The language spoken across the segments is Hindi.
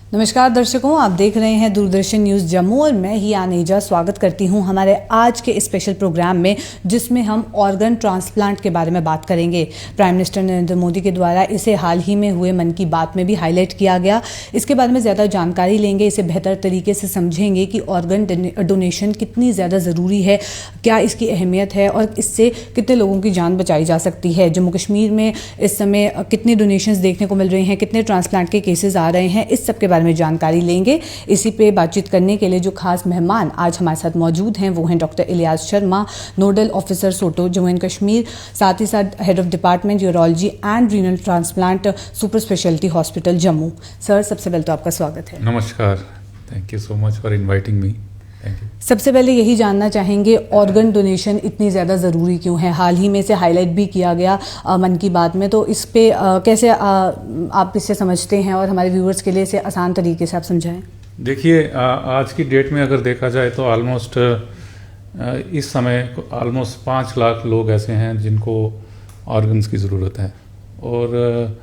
नमस्कार दर्शकों, आप देख रहे हैं दूरदर्शन न्यूज़ जम्मू और मैं ही आनेजा स्वागत करती हूं हमारे आज के स्पेशल प्रोग्राम में, जिसमें हम ऑर्गन ट्रांसप्लांट के बारे में बात करेंगे। प्राइम मिनिस्टर नरेंद्र मोदी के द्वारा इसे हाल ही में हुए मन की बात में भी हाईलाइट किया गया। इसके बारे में ज़्यादा जानकारी लेंगे, इसे बेहतर तरीके से समझेंगे कि ऑर्गन डोनेशन कितनी ज़्यादा ज़रूरी है, क्या इसकी अहमियत है और इससे कितने लोगों की जान बचाई जा सकती है। जम्मू कश्मीर में इस समय कितने डोनेशंस देखने को मिल रहे हैं, कितने ट्रांसप्लांट के केसेस आ रहे हैं, इस सब के बारे में जानकारी लेंगे। इसी पे बातचीत करने के लिए जो खास मेहमान आज हमारे साथ मौजूद हैं वो हैं doctor Ilyas Sharma, nodal officer SOTTO Jammu and Kashmir, साथ ही साथ head of department urology and renal transplant super speciality hospital Jammu. Sir, सबसे पहले तो आपका स्वागत है। नमस्कार, thank you so much for inviting me. सबसे पहले यही जानना चाहेंगे, ऑर्गन डोनेशन इतनी ज़्यादा ज़रूरी क्यों है? हाल ही में से हाईलाइट भी किया गया मन की बात में, तो इस पे कैसे आप इसे समझते हैं और हमारे व्यूअर्स के लिए इसे आसान तरीके से आप समझाएं। देखिए, आज की डेट में अगर देखा जाए तो ऑलमोस्ट इस समय ऑलमोस्ट 5 लाख लोग ऐसे हैं जिनको ऑर्गन्स की ज़रूरत है, और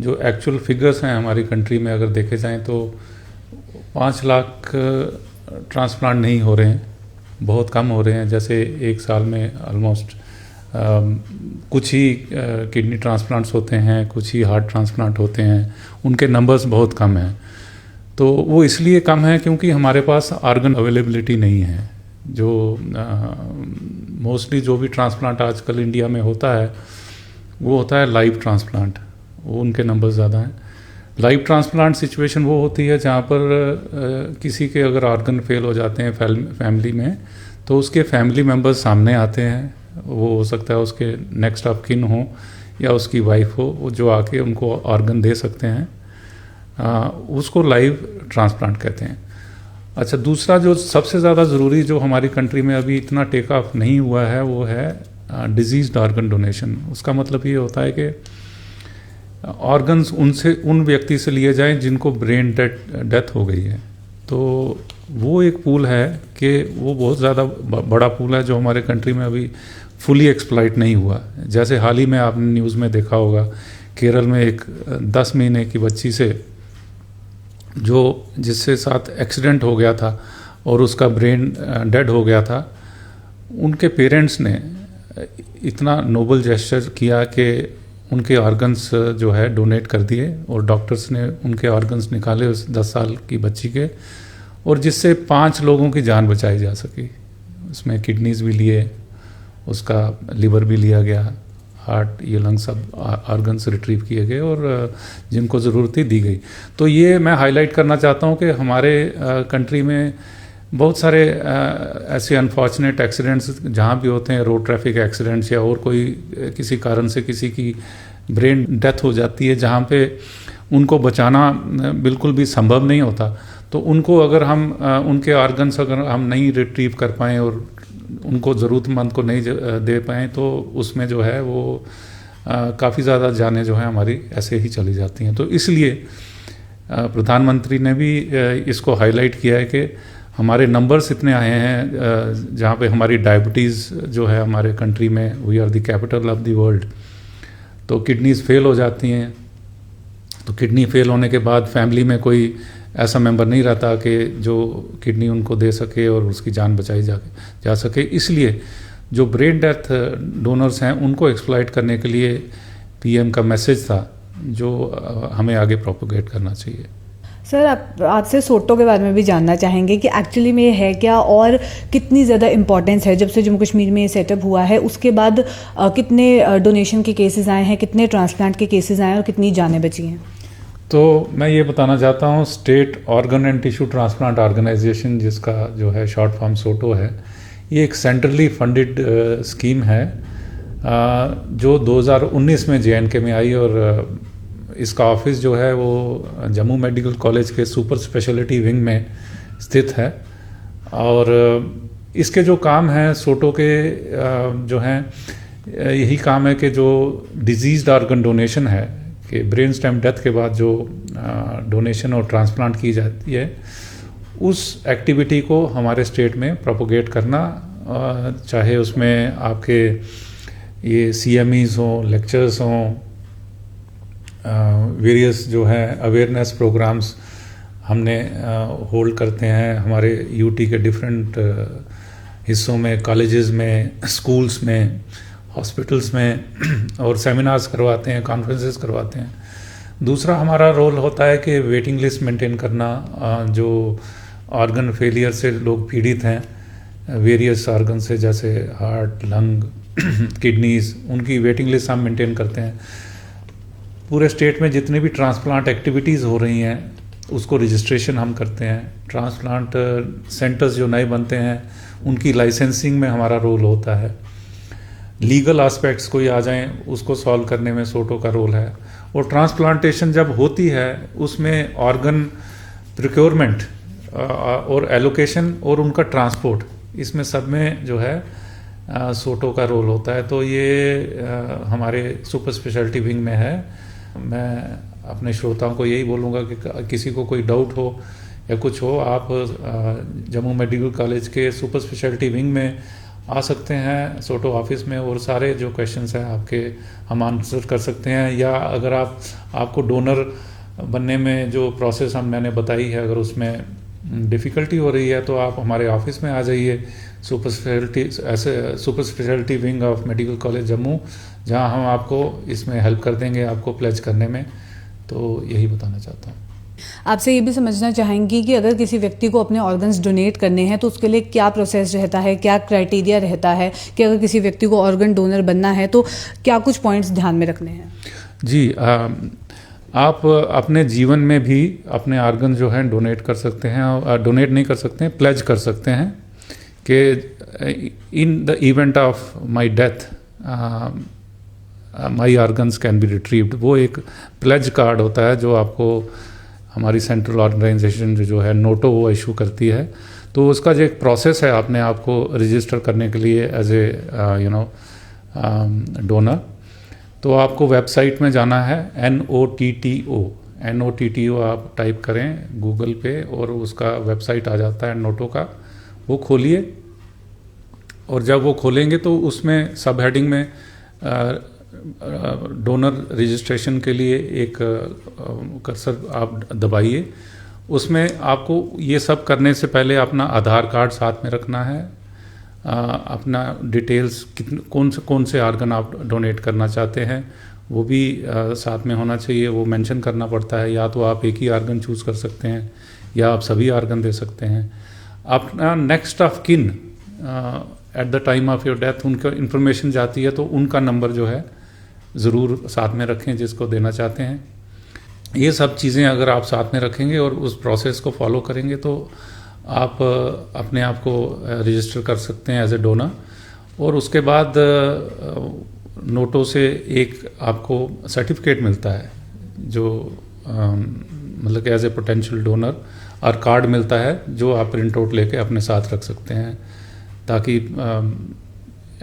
जो एक्चुअल फिगर्स हैं हमारी कंट्री में अगर देखे जाएं तो 5 लाख ट्रांसप्लांट नहीं हो रहे हैं, बहुत कम हो रहे हैं। जैसे एक साल में ऑलमोस्ट कुछ ही किडनी ट्रांसप्लांट्स होते हैं, कुछ ही हार्ट ट्रांसप्लांट होते हैं, उनके नंबर्स बहुत कम हैं। तो वो इसलिए कम है क्योंकि हमारे पास ऑर्गन अवेलेबिलिटी नहीं है। जो मोस्टली जो भी ट्रांसप्लांट आजकल इंडिया में होता है वो होता है लाइव ट्रांसप्लांट, वो उनके नंबर ज़्यादा हैं। लाइव ट्रांसप्लांट सिचुएशन वो होती है जहाँ पर किसी के अगर ऑर्गन फेल हो जाते हैं फैमिली में, तो उसके फैमिली मेम्बर्स सामने आते हैं। वो हो सकता है उसके नेक्स्ट ऑफ किन हो या उसकी वाइफ हो, वो जो आके उनको ऑर्गन दे सकते हैं, उसको लाइव ट्रांसप्लांट कहते हैं। अच्छा, दूसरा जो सबसे ज़्यादा ज़रूरी जो हमारी कंट्री में अभी इतना टेक ऑफ नहीं हुआ है वो है डिजीज्ड ऑर्गन डोनेशन। उसका मतलब ये होता है कि ऑर्गन्स उन व्यक्ति से लिए जाएं जिनको ब्रेन डेथ हो गई है। तो वो एक पूल है कि वो बहुत ज़्यादा बड़ा पूल है जो हमारे कंट्री में अभी फुली एक्सप्लॉइट नहीं हुआ। जैसे हाल ही में आपने न्यूज़ में देखा होगा, केरल में एक 10 महीने की बच्ची से जिसके साथ एक्सीडेंट हो गया था और उसका ब्रेन डेड हो गया था, उनके पेरेंट्स ने इतना नोबल जेस्चर किया कि उनके ऑर्गन्स जो है डोनेट कर दिए, और डॉक्टर्स ने उनके ऑर्गन्स निकाले उस 10 साल की बच्ची के, और जिससे 5 लोगों की जान बचाई जा सकी। उसमें किडनीज भी लिए, उसका लिवर भी लिया गया, हार्ट, ये लंग, सब ऑर्गन्स रिट्रीव किए गए और जिनको ज़रूरत थी दी गई। तो ये मैं हाईलाइट करना चाहता हूँ कि हमारे कंट्री में बहुत सारे ऐसे अनफॉर्चुनेट एक्सीडेंट्स जहाँ भी होते हैं, रोड ट्रैफिक एक्सीडेंट्स या और कोई किसी कारण से किसी की ब्रेन डेथ हो जाती है, जहाँ पे उनको बचाना बिल्कुल भी संभव नहीं होता, तो उनको अगर हम उनके ऑर्गन्स अगर हम नहीं रिट्रीव कर पाएँ और उनको ज़रूरतमंद को नहीं दे पाएँ, तो उसमें जो है वो काफ़ी ज़्यादा जानें जो है हमारी ऐसे ही चली जाती हैं। तो इसलिए प्रधानमंत्री ने भी इसको हाईलाइट किया है कि हमारे नंबर्स इतने आए हैं, जहाँ पे हमारी डायबिटीज़ जो है हमारे कंट्री में, we are the capital of the world. तो किडनीज फेल हो जाती हैं, तो किडनी फेल होने के बाद फैमिली में कोई ऐसा मेंबर नहीं रहता कि जो किडनी उनको दे सके और उसकी जान बचाई जा सके। इसलिए जो ब्रेन डेथ डोनर्स हैं उनको एक्सप्लॉइट करने के लिए पीएम का मैसेज था, जो हमें आगे प्रोपोगेट करना चाहिए। सर, आपसे सोटो के बारे में भी जानना चाहेंगे कि एक्चुअली में ये है क्या और कितनी ज़्यादा इम्पोर्टेंस है। जब से जम्मू कश्मीर में ये सेटअप हुआ है उसके बाद कितने डोनेशन के केसेस आए हैं, कितने ट्रांसप्लांट के केसेस आए हैं और कितनी जानें बची हैं? तो मैं ये बताना चाहता हूँ, state organ and tissue transplant organisation, जिसका जो है शॉर्ट फॉर्म सोटो है, ये एक सेंट्रली फंडेड स्कीम है जो 2019 में JNK में आई, और इसका ऑफिस जो है वो जम्मू मेडिकल कॉलेज के सुपर स्पेशलिटी विंग में स्थित है। और इसके जो काम हैं सोटो के जो हैं, यही काम है कि जो डिजीज्ड ऑर्गन डोनेशन है, कि ब्रेन स्टेम डेथ के बाद जो डोनेशन और ट्रांसप्लांट की जाती है, उस एक्टिविटी को हमारे स्टेट में प्रोपोगेट करना, चाहे उसमें आपके ये CMEs हों, लेक्चर्स हों, वेरियस जो है अवेयरनेस प्रोग्राम्स हमने होल्ड करते हैं हमारे यूटी के डिफरेंट हिस्सों में, कॉलेजेस में, स्कूल्स में, हॉस्पिटल्स में और सेमिनार्स करवाते हैं, कॉन्फ्रेंसेस करवाते हैं। दूसरा हमारा रोल होता है कि वेटिंग लिस्ट मेंटेन करना, जो ऑर्गन फेलियर से लोग पीड़ित हैं, वेरियस ऑर्गन से, जैसे हार्ट, लंग, किडनीज, उनकी वेटिंग लिस्ट हम मेंटेन करते हैं। पूरे स्टेट में जितनी भी ट्रांसप्लांट एक्टिविटीज़ हो रही हैं उसको रजिस्ट्रेशन हम करते हैं। ट्रांसप्लांट सेंटर्स जो नए बनते हैं उनकी लाइसेंसिंग में हमारा रोल होता है। लीगल एस्पेक्ट्स कोई आ जाएं उसको सॉल्व करने में सोटो का रोल है। और ट्रांसप्लांटेशन जब होती है उसमें ऑर्गन प्रोक्योरमेंट और एलोकेशन और उनका ट्रांसपोर्ट, इसमें सब में जो है सोटो का रोल होता है। तो ये हमारे सुपर स्पेशलिटी विंग में है। मैं अपने श्रोताओं को यही बोलूँगा कि किसी को कोई डाउट हो या कुछ हो, आप जम्मू मेडिकल कॉलेज के सुपर स्पेशलिटी विंग में आ सकते हैं, सोटो ऑफिस में, और सारे जो क्वेश्चंस हैं आपके हम आंसर कर सकते हैं। या अगर आपको डोनर बनने में जो प्रोसेस मैंने बताई है, अगर उसमें डिफ़िकल्टी हो रही है तो आप हमारे ऑफिस में आ जाइए, super speciality wing of medical college Jammu, जहां हम आपको इसमें हेल्प कर देंगे आपको प्लेज करने में। तो यही बताना चाहता हूँ। आपसे ये भी समझना चाहेंगी कि अगर किसी व्यक्ति को अपने ऑर्गन्स डोनेट करने हैं तो उसके लिए क्या प्रोसेस रहता है, क्या क्राइटेरिया रहता है कि अगर किसी व्यक्ति को ऑर्गन डोनर बनना है तो क्या कुछ पॉइंट्स ध्यान में रखने हैं? जी, आप अपने जीवन में भी अपने ऑर्गन जो हैं डोनेट कर सकते हैं, डोनेट नहीं कर सकते हैं, प्लेज कर सकते हैं कि in the event of my death my organs can be retrieved. वो एक प्लेज कार्ड होता है जो आपको हमारी सेंट्रल ऑर्गेनाइजेशन जो है नोटो वो इशू करती है। तो उसका जो एक प्रोसेस है अपने आप को रजिस्टर करने के लिए एज ए डोनर, तो आपको वेबसाइट में जाना है, NOTTO आप टाइप करें गूगल पे और उसका वेबसाइट आ जाता है नोटो का, वो खोलिए। और जब वो खोलेंगे तो उसमें सब हेडिंग में डोनर रजिस्ट्रेशन के लिए एक कर्सर आप दबाइए। उसमें आपको ये सब करने से पहले अपना आधार कार्ड साथ में रखना है, अपना डिटेल्स कौन से ऑर्गन आप डोनेट करना चाहते हैं वो भी साथ में होना चाहिए, वो मेंशन करना पड़ता है। या तो आप एक ही ऑर्गन चूज़ कर सकते हैं या आप सभी ऑर्गन दे सकते हैं। अपना next of kin eight the time of your death उनका इन्फॉर्मेशन जाती है, तो उनका नंबर जो है ज़रूर साथ में रखें जिसको देना चाहते हैं। ये सब चीज़ें अगर आप साथ में रखेंगे और उस प्रोसेस को फॉलो करेंगे तो आप अपने आप को रजिस्टर कर सकते हैं एज ए डोनर। और उसके बाद नोटो से एक आपको सर्टिफिकेट मिलता है जो मतलब कि एज ए पोटेंशियल डोनर, और कार्ड मिलता है जो आप प्रिंट आउट लेके अपने साथ रख सकते हैं, ताकि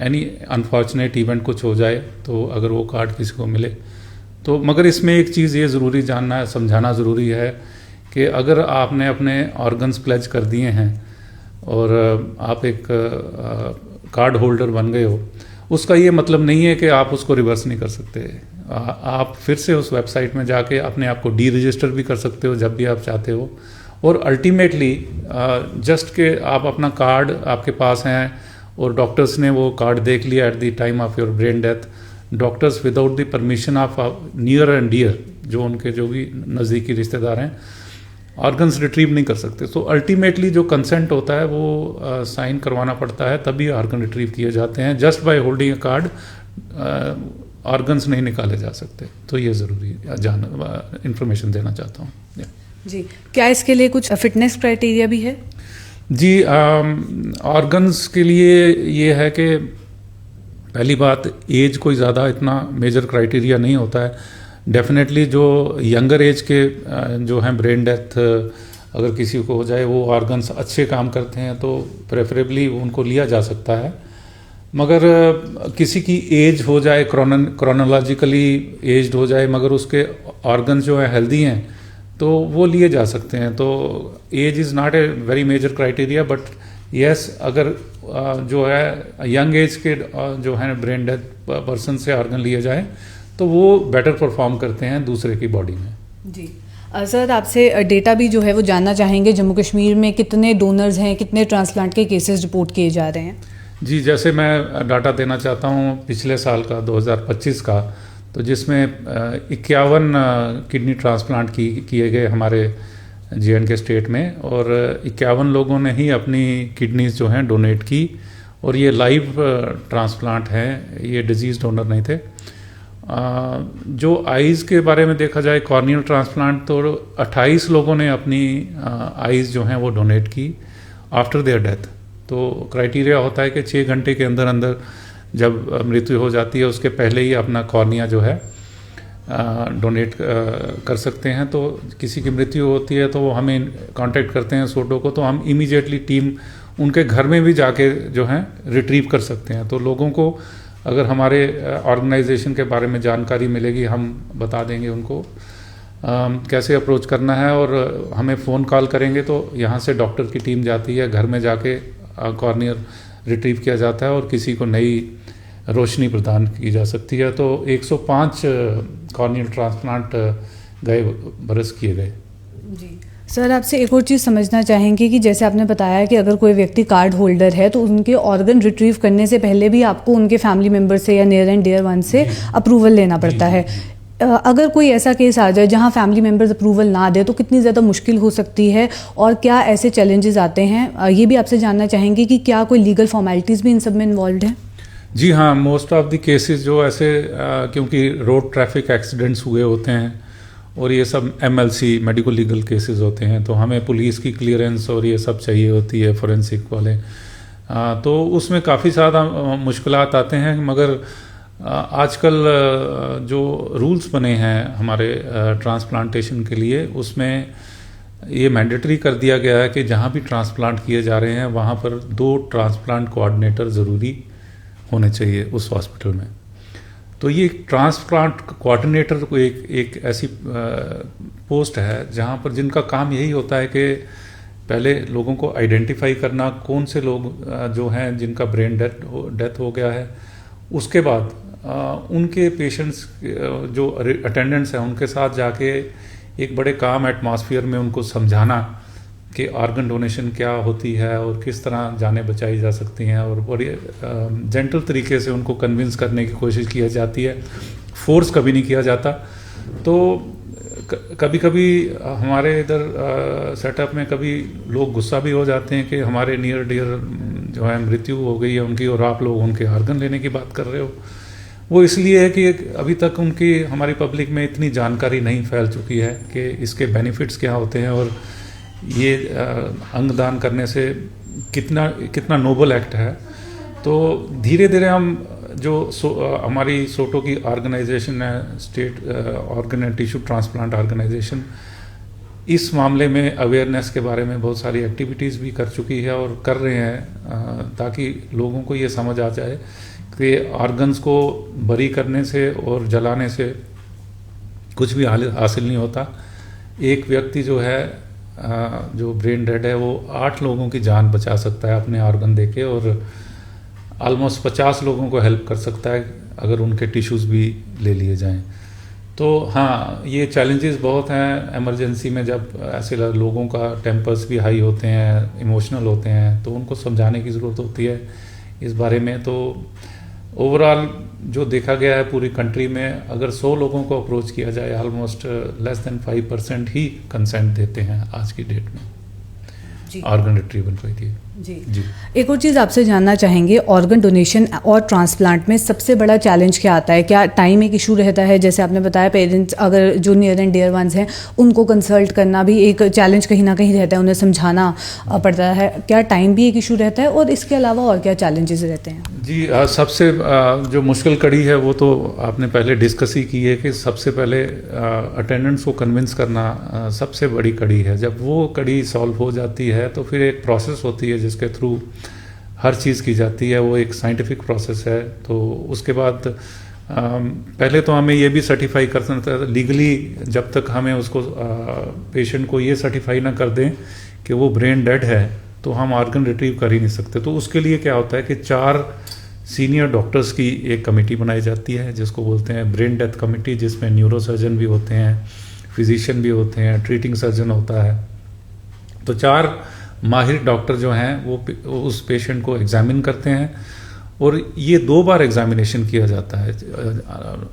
एनी अनफॉर्चुनेट इवेंट कुछ हो जाए तो अगर वो कार्ड किसी को मिले तो। मगर इसमें एक चीज़ ये ज़रूरी जानना समझाना ज़रूरी है कि अगर आपने अपने ऑर्गन्स प्लेज कर दिए हैं और आप एक कार्ड होल्डर बन गए हो, उसका ये मतलब नहीं है कि आप उसको रिवर्स नहीं कर सकते। आप फिर से उस वेबसाइट में जाके अपने आप को डी रजिस्टर भी कर सकते हो जब भी आप चाहते हो। और अल्टीमेटली जस्ट के आप अपना कार्ड आपके पास हैं और डॉक्टर्स ने वो कार्ड देख लिया at the time of your brain death, doctors without the permission of near and dear, जो उनके जो भी नज़दीकी रिश्तेदार हैं, ऑर्गन्स रिट्रीव नहीं कर सकते। तो अल्टीमेटली जो कंसेंट होता है वो साइन करवाना पड़ता है, तभी ऑर्गन रिट्रीव किए जाते हैं। Just by holding a card organs नहीं निकाले जा सकते। तो ये ज़रूरी इंफॉर्मेशन देना चाहता हूँ। जी, क्या इसके लिए कुछ फिटनेस क्राइटेरिया भी है? जी, ऑर्गन्स के लिए ये है कि पहली बात, एज कोई ज़्यादा इतना मेजर क्राइटेरिया नहीं होता है। डेफिनेटली जो यंगर एज के जो हैं ब्रेन डेथ अगर किसी को हो जाए, वो ऑर्गन्स अच्छे काम करते हैं तो प्रेफरेबली उनको लिया जा सकता है। मगर किसी की एज हो जाए, क्रोनोलॉजिकली एज्ड हो जाए, मगर उसके ऑर्गन्स जो है हेल्दी हैं तो वो लिए जा सकते हैं। तो age is not a very major criteria, but yes, अगर जो है यंग एज के जो है ब्रेन डेथ पर्सन से ऑर्गन लिए जाए तो वो बेटर परफॉर्म करते हैं दूसरे की बॉडी में। जी, सर आपसे डेटा भी जो है वो जानना चाहेंगे, जम्मू कश्मीर में कितने डोनर्स हैं, कितने ट्रांसप्लांट के केसेस रिपोर्ट किए जा रहे हैं? जी, जैसे मैं डाटा देना चाहता हूँ पिछले साल का 2025 का, तो जिसमें 51 किडनी ट्रांसप्लांट किए गए हमारे J&K स्टेट में, और 51 लोगों ने ही अपनी किडनीज जो हैं डोनेट की, और ये लाइव ट्रांसप्लांट हैं, ये डिजीज़ डोनर नहीं थे। जो आइज़ के बारे में देखा जाए, कॉर्नियल ट्रांसप्लांट, तो 28 लोगों ने अपनी आइज़ जो हैं वो डोनेट की आफ्टर देयर डेथ। तो क्राइटेरिया होता है कि 6 घंटे के अंदर अंदर जब मृत्यु हो जाती है, उसके पहले ही अपना कॉर्निया जो है डोनेट कर सकते हैं। तो किसी की मृत्यु होती है तो वो हमें कांटेक्ट करते हैं सोटो को, तो हम इमीडिएटली टीम उनके घर में भी जाके जो है रिट्रीव कर सकते हैं। तो लोगों को अगर हमारे ऑर्गेनाइजेशन के बारे में जानकारी मिलेगी, हम बता देंगे उनको कैसे अप्रोच करना है, और हमें फ़ोन कॉल करेंगे तो यहाँ से डॉक्टर की टीम जाती है, घर में जाके कॉर्नियर रिट्रीव किया जाता है और किसी को नई रोशनी प्रदान की जा सकती है। तो 105 कॉर्नियल ट्रांसप्लांट गए बरस किए गए। जी सर, आपसे एक और चीज़ समझना चाहेंगे कि जैसे आपने बताया कि अगर कोई व्यक्ति कार्ड होल्डर है तो उनके ऑर्गन रिट्रीव करने से पहले भी आपको उनके फैमिली मेम्बर से या नियर एंड डियर वन से अप्रूवल लेना पड़ता है। अगर कोई ऐसा केस आ जाए जहां फैमिली मेम्बर्स अप्रूवल ना दे तो कितनी ज़्यादा मुश्किल हो सकती है, और क्या ऐसे चैलेंजेस आते हैं? ये भी आपसे जानना चाहेंगे कि क्या कोई लीगल फॉर्मेलिटीज़ भी इन सब में इन्वॉल्व है? जी हाँ, मोस्ट ऑफ द केसेस जो ऐसे क्योंकि रोड ट्रैफिक एक्सीडेंट्स हुए होते हैं और ये सब MLC मेडिकल लीगल केसेस होते हैं, तो हमें पुलिस की क्लियरेंस और ये सब चाहिए होती है, फोरेंसिक वाले, तो उसमें काफ़ी ज़्यादा मुश्किलात आते हैं। मगर आजकल जो रूल्स बने हैं हमारे ट्रांसप्लांटेशन के लिए, उसमें ये मैंडेटरी कर दिया गया है कि जहाँ भी ट्रांसप्लांट किए जा रहे हैं वहाँ पर 2 ट्रांसप्लांट कोऑर्डिनेटर ज़रूरी होने चाहिए उस हॉस्पिटल में। तो ये ट्रांसप्लांट कोऑर्डिनेटर को एक ऐसी पोस्ट है जहाँ पर जिनका काम यही होता है कि पहले लोगों को आइडेंटिफाई करना, कौन से लोग जो हैं जिनका ब्रेन डेथ हो गया है, उसके बाद उनके पेशेंट्स जो अटेंडेंट्स हैं उनके साथ जाके एक बड़े काम एटमॉस्फेयर में उनको समझाना कि ऑर्गन डोनेशन क्या होती है और किस तरह जानें बचाई जा सकती हैं, और बड़ी जेंटल तरीके से उनको कन्विंस करने की कोशिश की जाती है, फोर्स कभी नहीं किया जाता। तो कभी कभी हमारे इधर सेटअप में कभी लोग गुस्सा भी हो जाते हैं कि हमारे नियर डियर जो है मृत्यु हो गई है उनकी, और आप लोग उनके ऑर्गन लेने की बात कर रहे हो। वो इसलिए है कि अभी तक उनकी हमारी पब्लिक में इतनी जानकारी नहीं फैल चुकी है कि इसके बेनिफिट्स क्या होते हैं और ये अंगदान करने से कितना नोबल एक्ट है। तो धीरे धीरे हम जो हमारी सोटो की ऑर्गेनाइजेशन है, state organ and tissue transplant organisation, इस मामले में अवेयरनेस के बारे में बहुत सारी एक्टिविटीज़ भी कर चुकी है और कर रहे हैं, ताकि लोगों को ये समझ आ जाए कि ऑर्गन्स को बरी करने से और जलाने से कुछ भी हासिल नहीं होता। एक व्यक्ति जो है जो ब्रेन डेड है वो 8 लोगों की जान बचा सकता है अपने ऑर्गन देके, और ऑलमोस्ट 50 लोगों को हेल्प कर सकता है अगर उनके टिश्यूज़ भी ले लिए जाएं। तो हाँ, ये चैलेंजेस बहुत हैं इमरजेंसी में, जब ऐसे लोगों का टेम्पर्स भी हाई होते हैं, इमोशनल होते हैं, तो उनको समझाने की ज़रूरत होती है इस बारे में। तो ओवरऑल जो देखा गया है पूरी कंट्री में, अगर 100 लोगों को अप्रोच किया जाए, ऑलमोस्ट लेस देन 5% ही कंसेंट देते हैं आज की डेट में ऑर्गन रिट्रीवल के लिए। जी एक और चीज़ आपसे जानना चाहेंगे, ऑर्गन डोनेशन और ट्रांसप्लांट में सबसे बड़ा चैलेंज क्या आता है? क्या टाइम एक इशू रहता है? जैसे आपने बताया पेरेंट्स, अगर जो नियर एंड डियर वंस हैं उनको कंसल्ट करना भी एक चैलेंज कहीं ना कहीं रहता है, उन्हें समझाना पड़ता है। क्या टाइम भी एक इशू रहता है, और इसके अलावा और क्या चैलेंजेस रहते हैं? जी सबसे जो मुश्किल कड़ी है वो तो आपने पहले डिस्कस ही की है कि सबसे पहले अटेंडेंट्स को कन्विंस करना सबसे बड़ी कड़ी है। जब वो कड़ी सॉल्व हो जाती है तो फिर एक प्रोसेस होती है जिसके थ्रू हर चीज़ की जाती है, वो एक साइंटिफिक प्रोसेस है। तो उसके बाद पहले तो हमें ये भी सर्टिफाई करना था लीगली, जब तक हमें उसको पेशेंट को ये सर्टिफाई ना कर दें कि वो ब्रेन डेड है तो हम ऑर्गन रिट्रीव कर ही नहीं सकते। तो उसके लिए क्या होता है कि 4 सीनियर डॉक्टर्स की एक कमेटी बनाई जाती है जिसको बोलते हैं ब्रेन डेथ कमेटी, जिसमें न्यूरोसर्जन भी होते हैं, फिजिशियन भी होते हैं, ट्रीटिंग सर्जन होता है। तो 4 माहिर डॉक्टर जो हैं वो उस पेशेंट को एग्जामिन करते हैं, और ये 2 बार एग्जामिनेशन किया जाता है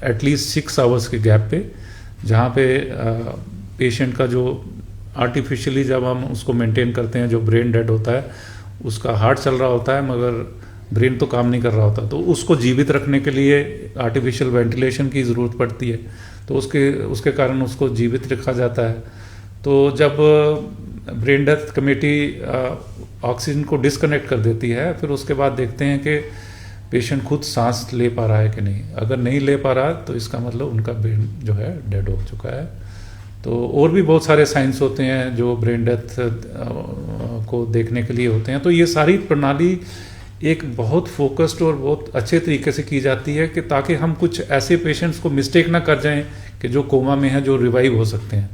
एटलीस्ट 6 आवर्स के गैप पे, जहाँ पे पेशेंट का जो आर्टिफिशियली जब हम उसको मेंटेन करते हैं, जो ब्रेन डेड होता है उसका हार्ट चल रहा होता है मगर ब्रेन तो काम नहीं कर रहा होता, तो उसको जीवित रखने के लिए आर्टिफिशियल वेंटिलेशन की ज़रूरत पड़ती है, तो उसके कारण उसको जीवित रखा जाता है। तो जब ब्रेन डेथ कमेटी ऑक्सीजन को डिस्कनेक्ट कर देती है, फिर उसके बाद देखते हैं कि पेशेंट खुद सांस ले पा रहा है कि नहीं। अगर नहीं ले पा रहा तो इसका मतलब उनका ब्रेन जो है डेड हो चुका है। तो और भी बहुत सारे साइंस होते हैं जो ब्रेन डेथ को देखने के लिए होते हैं। तो ये सारी प्रणाली एक बहुत फोकस्ड और बहुत अच्छे तरीके से की जाती है कि ताकि हम कुछ ऐसे पेशेंट्स को मिस्टेक ना कर जाएं कि जो कोमा में हैं, जो रिवाइव हो सकते हैं।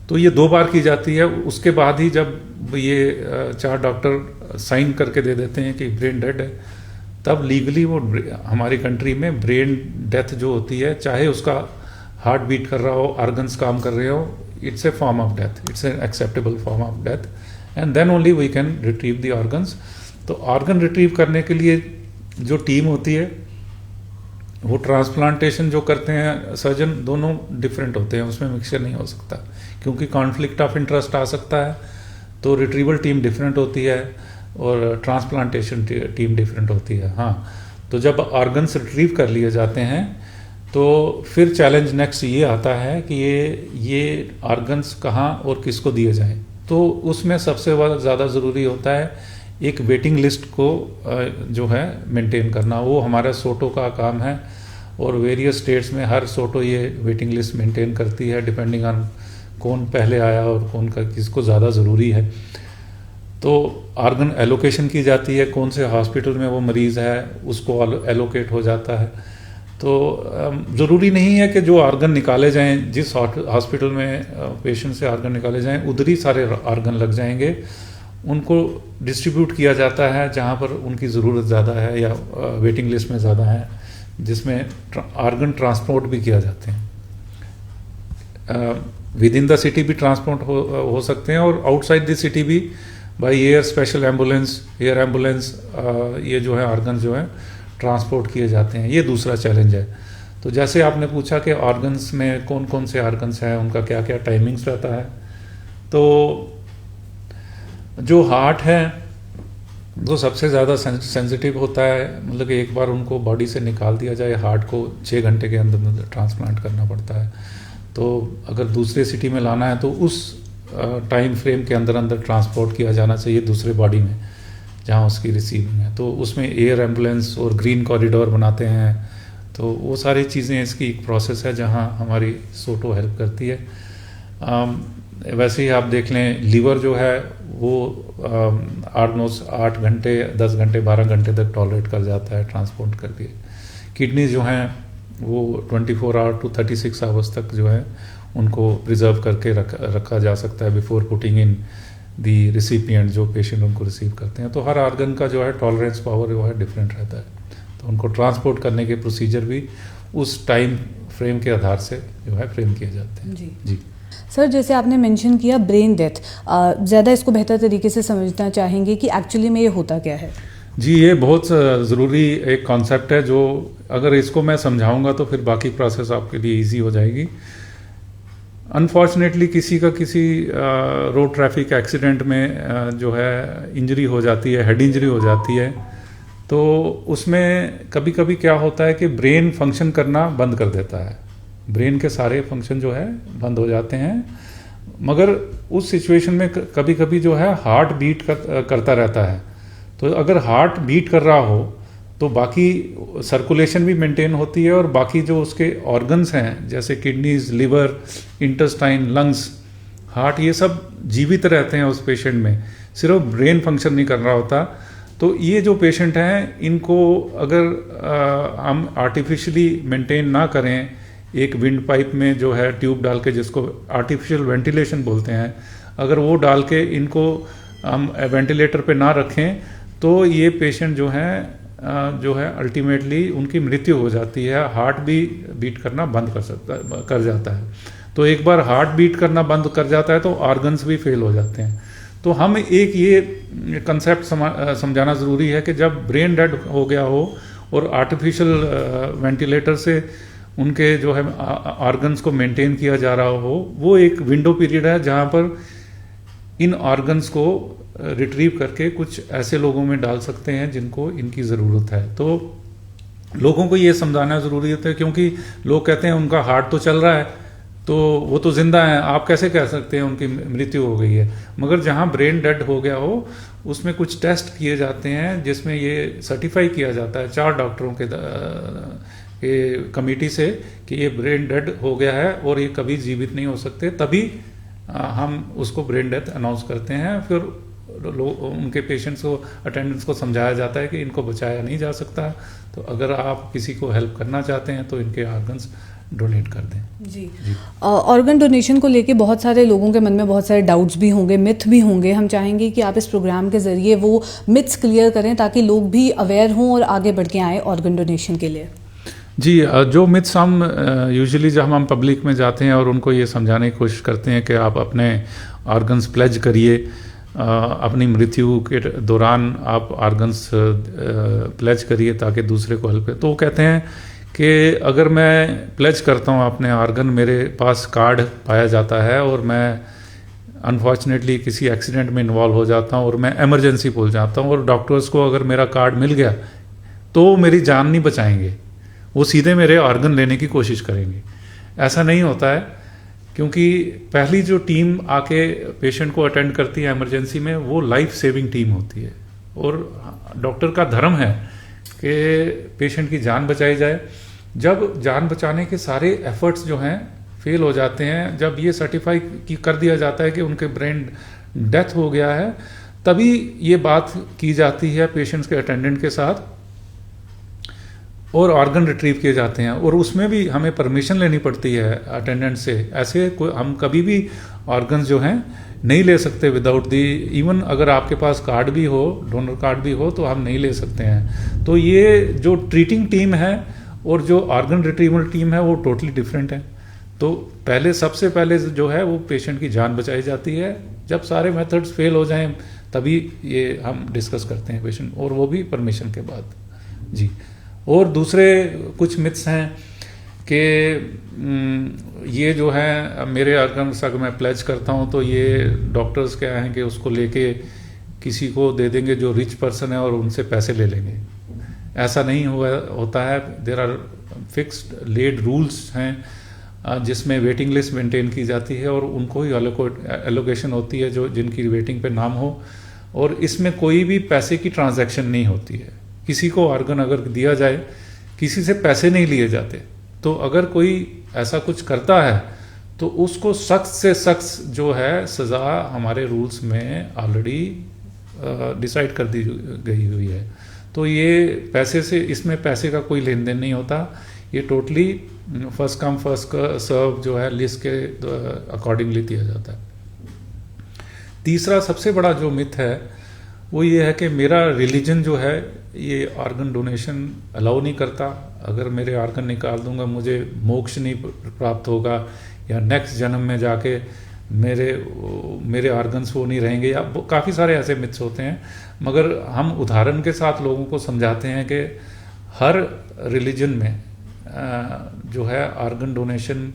तो ये 2 बार की जाती है। उसके बाद ही जब ये 4 डॉक्टर साइन करके दे देते हैं कि ब्रेन डेड है, तब लीगली वो हमारी कंट्री में ब्रेन डेथ जो होती है, चाहे उसका हार्ट बीट कर रहा हो, ऑर्गन्स काम कर रहे हो, it's a form of death, it's an acceptable form of death, and then only we can retrieve the organs. तो ऑर्गन रिट्रीव करने के लिए जो टीम होती है, वो ट्रांसप्लांटेशन जो करते हैं सर्जन, दोनों डिफरेंट होते हैं, उसमें मिक्सचर नहीं हो सकता क्योंकि कॉन्फ्लिक्ट ऑफ इंटरेस्ट आ सकता है। तो रिट्रीवल टीम डिफरेंट होती है और ट्रांसप्लांटेशन टीम डिफरेंट होती है। हाँ, तो जब ऑर्गन्स रिट्रीव कर लिए जाते हैं तो फिर चैलेंज नेक्स्ट ये आता है कि ये ऑर्गन्स कहाँ और किसको दिए जाएं। तो उसमें सबसे ज़्यादा ज़रूरी होता है एक वेटिंग लिस्ट को जो है मेंटेन करना। वो हमारा सोटो का काम है, और वेरियस स्टेट्स में हर सोटो ये वेटिंग लिस्ट मेंटेन करती है डिपेंडिंग ऑन कौन पहले आया और कौन का किसको ज़्यादा ज़रूरी है। तो ऑर्गन एलोकेशन की जाती है, कौन से हॉस्पिटल में वो मरीज़ है उसको एलोकेट हो जाता है। तो ज़रूरी नहीं है कि जो ऑर्गन निकाले जाएं, जिस हॉस्पिटल में पेशेंट से ऑर्गन निकाले जाएं उधर ही सारे ऑर्गन लग जाएंगे। उनको डिस्ट्रीब्यूट किया जाता है जहाँ पर उनकी ज़रूरत ज़्यादा है या वेटिंग लिस्ट में ज़्यादा है, जिसमें ऑर्गन ट्रांसपोर्ट भी किया जाते हैं। विद इन द सिटी भी ट्रांसपोर्ट हो सकते हैं, और आउटसाइड द सिटी भी by air, special ambulance, air ambulance, ये जो है ऑर्गन जो है ट्रांसपोर्ट किए जाते हैं। ये दूसरा चैलेंज है। तो जैसे आपने पूछा कि ऑर्गन्स में कौन कौन से ऑर्गन्स हैं, उनका क्या क्या टाइमिंग्स रहता है, तो जो हार्ट है वो सबसे ज़्यादा सेंसिटिव होता है। मतलब कि एक बार उनको बॉडी से निकाल दिया जाए, हार्ट को 6 घंटे के अंदर ट्रांसप्लांट करना पड़ता है। तो अगर दूसरे सिटी में लाना है तो उस टाइम फ्रेम के अंदर अंदर ट्रांसपोर्ट किया जाना चाहिए दूसरे बॉडी में जहाँ उसकी रिसीविंग है। तो उसमें एयर एम्बुलेंस और ग्रीन कॉरिडोर बनाते हैं। तो वो सारी चीज़ें, इसकी एक प्रोसेस है जहाँ हमारी सोटो हेल्प करती है। वैसे ही आप देख लें, लीवर जो है वो ऑलमोस्ट 8 घंटे, 10 घंटे, 12 घंटे तक टॉलरेट कर जाता है ट्रांसपोर्ट करके। किडनी जो हैं वो 24 आवर टू 36 आवर्स तक जो है उनको प्रिजर्व करके रखा जा सकता है before putting in the recipient, जो पेशेंट उनको रिसीव करते हैं। तो हर ऑर्गन का जो है टॉलरेंस पावर जो है डिफरेंट रहता है। तो उनको ट्रांसपोर्ट करने के प्रोसीजर भी उस टाइम फ्रेम के आधार से जो है फ्रेम किए जाते हैं। जी सर, जैसे आपने मेंशन किया ब्रेन डेथ, ज़्यादा इसको बेहतर तरीके से समझना चाहेंगे कि एक्चुअली में ये होता क्या है? जी, ये बहुत ज़रूरी एक कॉन्सेप्ट है, जो अगर इसको मैं समझाऊंगा तो फिर बाकी प्रोसेस आपके लिए इजी हो जाएगी। अनफॉर्चुनेटली किसी का किसी रोड ट्रैफिक एक्सीडेंट में जो है इंजरी हो जाती है, हेड इंजरी हो जाती है, तो उसमें कभी कभी क्या होता है कि ब्रेन फंक्शन करना बंद कर देता है। ब्रेन के सारे फंक्शन जो है बंद हो जाते हैं, मगर उस सिचुएशन में कभी कभी जो है हार्ट बीट करता रहता है। तो अगर हार्ट बीट कर रहा हो तो बाकी सर्कुलेशन भी मेंटेन होती है, और बाकी जो उसके ऑर्गन्स हैं जैसे kidneys, liver, intestine, lungs, heart, ये सब जीवित रहते हैं उस पेशेंट में। सिर्फ ब्रेन फंक्शन नहीं कर रहा होता। तो ये जो पेशेंट हैं, इनको अगर हम आर्टिफिशियली मेंटेन ना करें, एक विंड पाइप में जो है ट्यूब डाल के, जिसको आर्टिफिशियल वेंटिलेशन बोलते हैं, अगर वो डाल के इनको हम वेंटिलेटर पे ना रखें तो ये पेशेंट जो है अल्टीमेटली उनकी मृत्यु हो जाती है। हार्ट भी बीट करना बंद कर जाता है। तो एक बार हार्ट बीट करना बंद कर जाता है तो ऑर्गन्स भी फेल हो जाते हैं। तो हम एक ये कंसेप्ट समझाना ज़रूरी है कि जब ब्रेन डेड हो गया हो और आर्टिफिशियल वेंटिलेटर से उनके जो है ऑर्गन्स को मेंटेन किया जा रहा हो, वो एक विंडो पीरियड है जहाँ पर इन ऑर्गन्स को रिट्रीव करके कुछ ऐसे लोगों में डाल सकते हैं जिनको इनकी ज़रूरत है। तो लोगों को ये समझाना ज़रूरी होता है, क्योंकि लोग कहते हैं उनका हार्ट तो चल रहा है तो वो तो जिंदा है, आप कैसे कह सकते हैं उनकी मृत्यु हो गई है। मगर जहाँ ब्रेन डेड हो गया हो उसमें कुछ टेस्ट किए जाते हैं जिसमें ये सर्टिफाई किया जाता है 4 डॉक्टरों के कमेटी से कि ये ब्रेन डेड हो गया है और ये कभी जीवित नहीं हो सकते, तभी हम उसको ब्रेन डेथ अनाउंस करते हैं। फिर उनके पेशेंट्स को, अटेंडेंट्स को समझाया जाता है कि इनको बचाया नहीं जा सकता, तो अगर आप किसी को हेल्प करना चाहते हैं तो इनके ऑर्गन्स डोनेट कर दें। जी, ऑर्गन डोनेशन को लेके बहुत सारे लोगों के मन में बहुत सारे डाउट्स भी होंगे, मिथ भी होंगे। हम चाहेंगे कि आप इस प्रोग्राम के ज़रिए वो मिथ्स क्लियर करें ताकि लोग भी अवेयर हों और आगे बढ़ के आएँ ऑर्गन डोनेशन के लिए। जी, जो मिथ्स हम यूजुअली जब हम पब्लिक में जाते हैं और उनको ये समझाने की कोशिश करते हैं कि आप अपने ऑर्गन्स प्लेज करिए, अपनी मृत्यु के दौरान आप ऑर्गन्स प्लेज करिए ताकि दूसरे को हेल्प करें। तो वो कहते हैं कि अगर मैं प्लेज करता हूँ अपने ऑर्गन, मेरे पास कार्ड पाया जाता है और मैं अनफॉर्चुनेटली किसी एक्सीडेंट में इन्वॉल्व हो जाता हूँ और मैं इमरजेंसी पहुँच जाता हूँ और डॉक्टर्स को अगर मेरा कार्ड मिल गया तो मेरी जान नहीं बचाएंगे, वो सीधे मेरे ऑर्गन लेने की कोशिश करेंगे। ऐसा नहीं होता है, क्योंकि पहली जो टीम आके पेशेंट को अटेंड करती है इमरजेंसी में वो लाइफ सेविंग टीम होती है और डॉक्टर का धर्म है कि पेशेंट की जान बचाई जाए। जब जान बचाने के सारे एफर्ट्स जो हैं फेल हो जाते हैं, जब ये सर्टिफाई कर दिया जाता है कि उनके ब्रेन डेथ हो गया है, तभी ये बात की जाती है पेशेंट्स के अटेंडेंट के साथ और ऑर्गन रिट्रीव किए जाते हैं। और उसमें भी हमें परमिशन लेनी पड़ती है अटेंडेंट से। ऐसे हम कभी भी ऑर्गन्स जो हैं नहीं ले सकते विदाउट दी, इवन अगर आपके पास कार्ड भी हो, डोनर कार्ड भी हो, तो हम नहीं ले सकते हैं। तो ये जो ट्रीटिंग टीम है और जो ऑर्गन रिट्रीवल टीम है वो टोटली डिफरेंट है। तो पहले, सबसे पहले जो है वो पेशेंट की जान बचाई जाती है। जब सारे मेथड्स फेल हो जाएं तभी ये हम डिस्कस करते हैं पेशेंट, और वो भी परमिशन के बाद। जी, और दूसरे कुछ मिथ्स हैं कि ये जो है मेरे ऑर्गन्स अगर मैं प्लेज करता हूँ तो ये डॉक्टर्स क्या हैं कि उसको लेके किसी को दे देंगे जो रिच पर्सन है और उनसे पैसे ले लेंगे। ऐसा नहीं होता है। There are fixed laid rules हैं जिसमें वेटिंग लिस्ट मेंटेन की जाती है और उनको ही एलोकेशन होती है जो जिनकी वेटिंग पे नाम हो, और इसमें कोई भी पैसे की ट्रांजैक्शन नहीं होती है। किसी को ऑर्गन अगर दिया जाए, किसी से पैसे नहीं लिए जाते। तो अगर कोई ऐसा कुछ करता है तो उसको सख्त से सख्त जो है सज़ा हमारे रूल्स में ऑलरेडी डिसाइड कर दी गई हुई है। तो ये पैसे से, इसमें पैसे का कोई लेन देन नहीं होता। ये totally first come first serve जो है लिस्ट के अकॉर्डिंगली दिया जाता है। तीसरा सबसे बड़ा जो मिथ है वो ये है कि मेरा रिलीजन जो है ये ऑर्गन डोनेशन अलाउ नहीं करता। अगर मेरे ऑर्गन निकाल दूंगा मुझे मोक्ष नहीं प्राप्त होगा, या नेक्स्ट जन्म में जाके मेरे ऑर्गन्स वो नहीं रहेंगे, या काफ़ी सारे ऐसे मिथ्स होते हैं। मगर हम उदाहरण के साथ लोगों को समझाते हैं कि हर रिलीजन में जो है ऑर्गन डोनेशन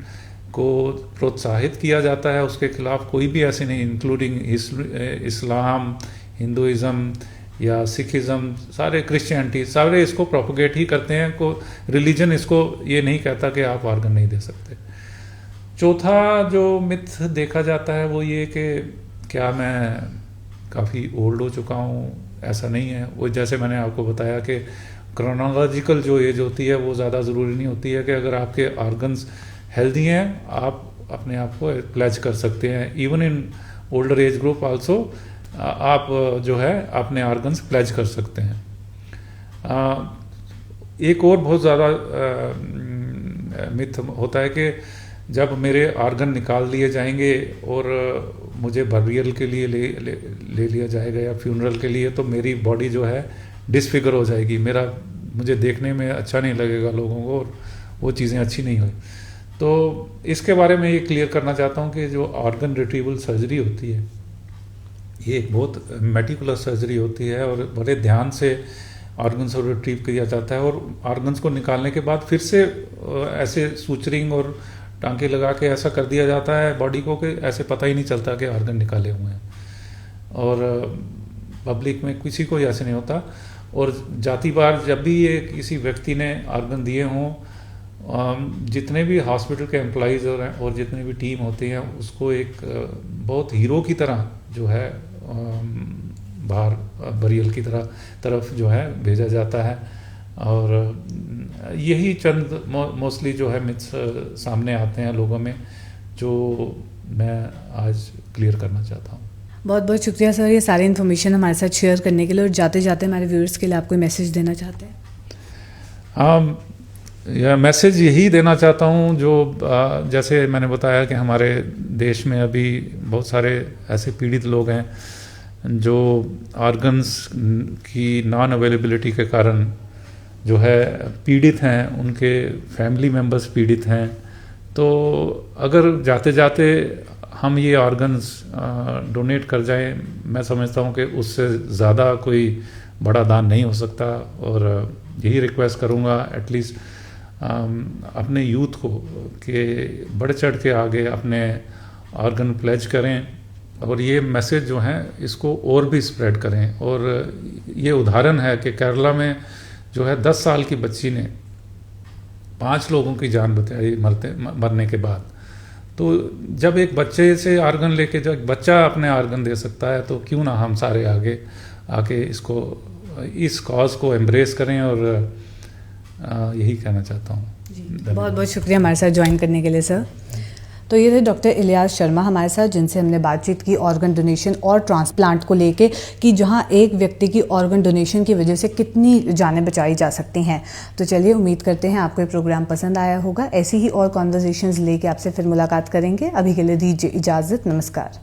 को प्रोत्साहित किया जाता है। उसके खिलाफ कोई भी ऐसे नहीं, इंक्लूडिंग इस्लाम, हिंदुइज़्म या सिखिज़्म, सारे क्रिश्चियनिटी, सारे इसको प्रोपोगेट ही करते हैं। को रिलीजन इसको ये नहीं कहता कि आप ऑर्गन नहीं दे सकते। चौथा जो मिथ देखा जाता है वो ये कि क्या मैं काफ़ी ओल्ड हो चुका हूँ। ऐसा नहीं है। वो जैसे मैंने आपको बताया कि क्रोनोलॉजिकल जो एज होती है वो ज़्यादा ज़रूरी नहीं होती है कि अगर आपके ऑर्गन्स हेल्दी हैं आप अपने आप को प्लेज कर सकते हैं। Even in older age group also आप जो है अपने ऑर्गन्स प्लेज कर सकते हैं। एक और बहुत ज़्यादा मिथ होता है कि जब मेरे ऑर्गन निकाल लिए जाएंगे और मुझे बरियल के लिए ले लिया जाएगा या फ्यूनरल के लिए, तो मेरी बॉडी जो है डिसफिगर हो जाएगी, मुझे देखने में अच्छा नहीं लगेगा लोगों को और वो चीज़ें अच्छी नहीं हुई। तो इसके बारे में ये क्लियर करना चाहता हूँ कि जो ऑर्गन रिट्रीवल सर्जरी होती है, ये एक बहुत मेटिकुलर सर्जरी होती है और बड़े ध्यान से ऑर्गन्स को रिट्रीव किया जाता है, और ऑर्गन्स को निकालने के बाद फिर से ऐसे सूचरिंग और टांके लगा के ऐसा कर दिया जाता है बॉडी को कि ऐसे पता ही नहीं चलता कि ऑर्गन निकाले हुए हैं। और पब्लिक में किसी को ऐसे नहीं होता। और जाती बार जब भी ये किसी व्यक्ति ने ऑर्गन दिए हों, जितने भी हॉस्पिटल के एम्प्लॉइज़ और जितनी भी टीम होती हैं, उसको एक बहुत हीरो की तरह जो है बाहर बरियल की तरफ जो है भेजा जाता है। और यही चंद मोस्टली जो है मिथ्स सामने आते हैं लोगों में, जो मैं आज क्लियर करना चाहता हूँ। बहुत बहुत शुक्रिया सर, ये सारी इन्फॉर्मेशन हमारे साथ शेयर करने के लिए। और जाते जाते हमारे व्यूअर्स के लिए आप कोई मैसेज देना चाहते हैं? हाँ, यह मैसेज यही देना चाहता हूँ, जो जैसे मैंने बताया कि हमारे देश में अभी बहुत सारे ऐसे पीड़ित लोग हैं जो ऑर्गन्स की नॉन अवेलेबिलिटी के कारण जो है पीड़ित हैं, उनके फैमिली मेम्बर्स पीड़ित हैं। तो अगर जाते जाते हम ये ऑर्गन्स डोनेट कर जाएं, मैं समझता हूँ कि उससे ज़्यादा कोई बड़ा दान नहीं हो सकता। और यही रिक्वेस्ट करूँगा एटलीस्ट अपने यूथ को कि बढ़ चढ़ के आगे अपने ऑर्गन प्लेज करें, और ये मैसेज जो है इसको और भी स्प्रेड करें। और ये उदाहरण है कि केरला में जो है 10 साल की बच्ची ने 5 लोगों की जान बचाई मरने के बाद। तो जब एक बच्चे से ऑर्गन लेके जब एक बच्चा अपने ऑर्गन दे सकता है, तो क्यों ना हम सारे आगे आके इस कॉज को एम्ब्रेस करें। और यही कहना चाहता हूँ। बहुत बहुत शुक्रिया हमारे साथ ज्वाइन करने के लिए सर। तो ये थे डॉक्टर इलियास शर्मा हमारे साथ, जिनसे हमने बातचीत की ऑर्गन डोनेशन और ट्रांसप्लांट को लेके, कि जहां एक व्यक्ति की ऑर्गन डोनेशन की वजह से कितनी जानें बचाई जा सकती हैं। तो चलिए, उम्मीद करते हैं आपको ये प्रोग्राम पसंद आया होगा। ऐसी ही और कॉन्वर्सेशंस लेके आपसे फिर मुलाकात करेंगे। अभी के लिए दीजिए इजाज़त, नमस्कार।